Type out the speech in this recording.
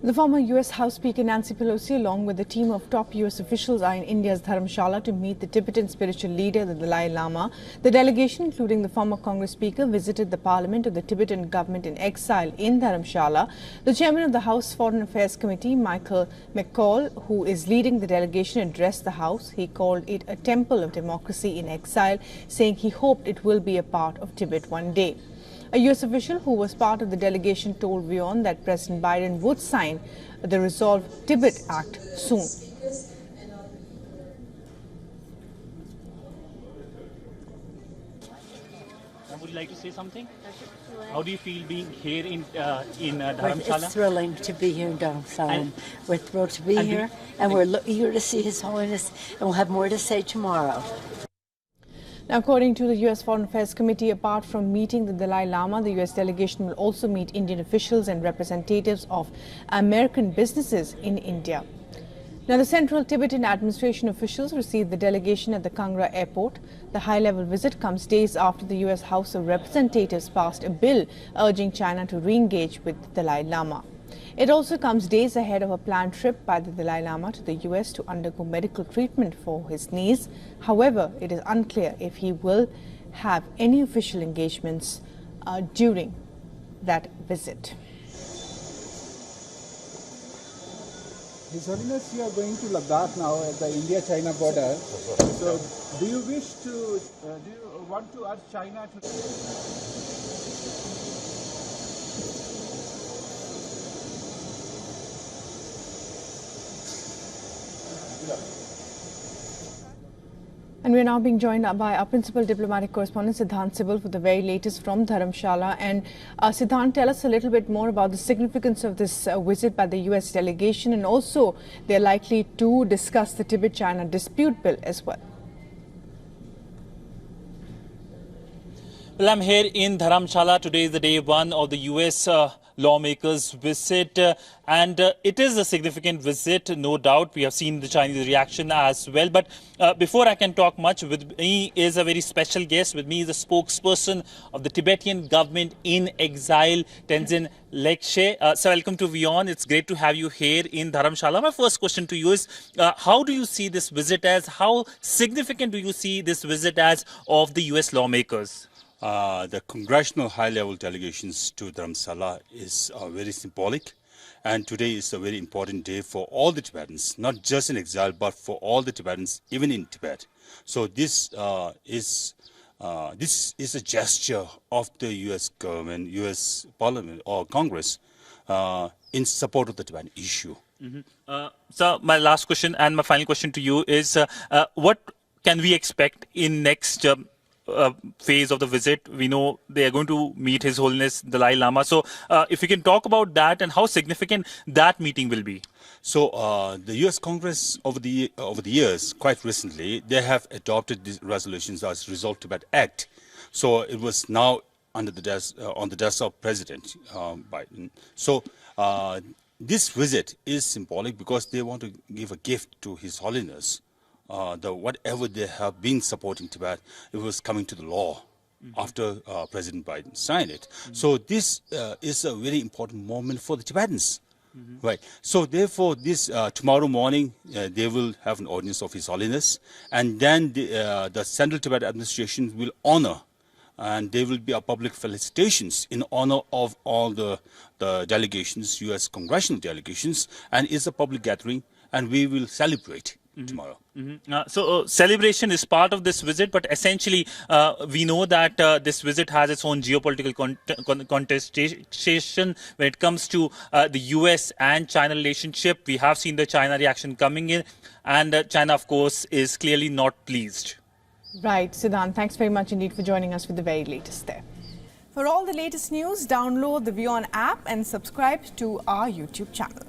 The former US House Speaker Nancy Pelosi, along with a team of top US officials, are in India's Dharamshala to meet the Tibetan spiritual leader, the Dalai Lama. The delegation, including the former Congress Speaker, visited the parliament of the Tibetan government in exile in Dharamshala. The chairman of the House Foreign Affairs Committee, Michael McCall, who is leading the delegation, addressed the House. He called it a temple of democracy in exile, saying he hoped it will be a part of Tibet one day. A US official who was part of the delegation told WION that President Biden would sign the Resolve Tibet Act soon. Would you like to say something? How do you feel being here in Dharamshala? It's thrilling to be here in Dharamshala. We're thrilled to be here, and we're eager to see His Holiness, and we'll have more to say tomorrow. Now, according to the US Foreign Affairs Committee, apart from meeting the Dalai Lama, the US delegation will also meet Indian officials and representatives of American businesses in India. Now, the Central Tibetan Administration officials received the delegation at the Kangra airport. The high-level visit comes days after the US House of Representatives passed a bill urging China to re-engage with the Dalai Lama. It also comes days ahead of a planned trip by the Dalai Lama to the US to undergo medical treatment for his knees. However, it is unclear if he will have any official engagements during that visit. His Holiness, you are going to Ladakh now at the India-China border. So, do you want to urge China to... And we are now being joined by our principal diplomatic correspondent, Siddhant for the very latest from Dharamshala. And Siddhant, tell us a little bit more about the significance of this visit by the US delegation, and also they're likely to discuss the Tibet-China dispute bill as well. Well, I'm here in Dharamshala. Today is the day one of the US lawmakers' visit, and it is a significant visit, no doubt. We have seen the Chinese reaction as well. But before I can talk much, with me is a very special guest. With me is the spokesperson of the Tibetan government in exile, Tenzin Lekshe. So welcome to WION. It's great to have you here in Dharamshala. My first question to you is, how do you see this visit as? How significant do you see this visit as of the US lawmakers? The congressional high-level delegations to Dharamshala is very symbolic, and today is a very important day for all the Tibetans, not just in exile, but for all the Tibetans, even in Tibet. So this is a gesture of the U.S. government, U.S. Parliament or Congress in support of the Tibetan issue. So my last question and my final question to you is, what can we expect in next phase of the visit? We know they are going to meet His Holiness Dalai Lama. So if you can talk about that and how significant that meeting will be. So the U.S. Congress over the years, quite recently, they have adopted these resolutions as Resolve Tibet Act. So it was now under the desk, on the desk of President Biden. So this visit is symbolic because they want to give a gift to His Holiness. Whatever they have been supporting Tibet, it was coming to the law after President Biden signed it. So this is a very important moment for the Tibetans. Right. So therefore, this tomorrow morning, they will have an audience of His Holiness, and then the Central Tibet Administration will honor, and there will be a public felicitations in honor of all the delegations, U.S. congressional delegations, and it's a public gathering, and we will celebrate tomorrow. So celebration is part of this visit, but essentially we know that this visit has its own geopolitical contestation when it comes to the US and China relationship. We have seen the China reaction coming in, and China, of course, is clearly not pleased. Right, Siddhant, thanks very much indeed for joining us with the very latest there. For all the latest news, download the WION app and subscribe to our YouTube channel.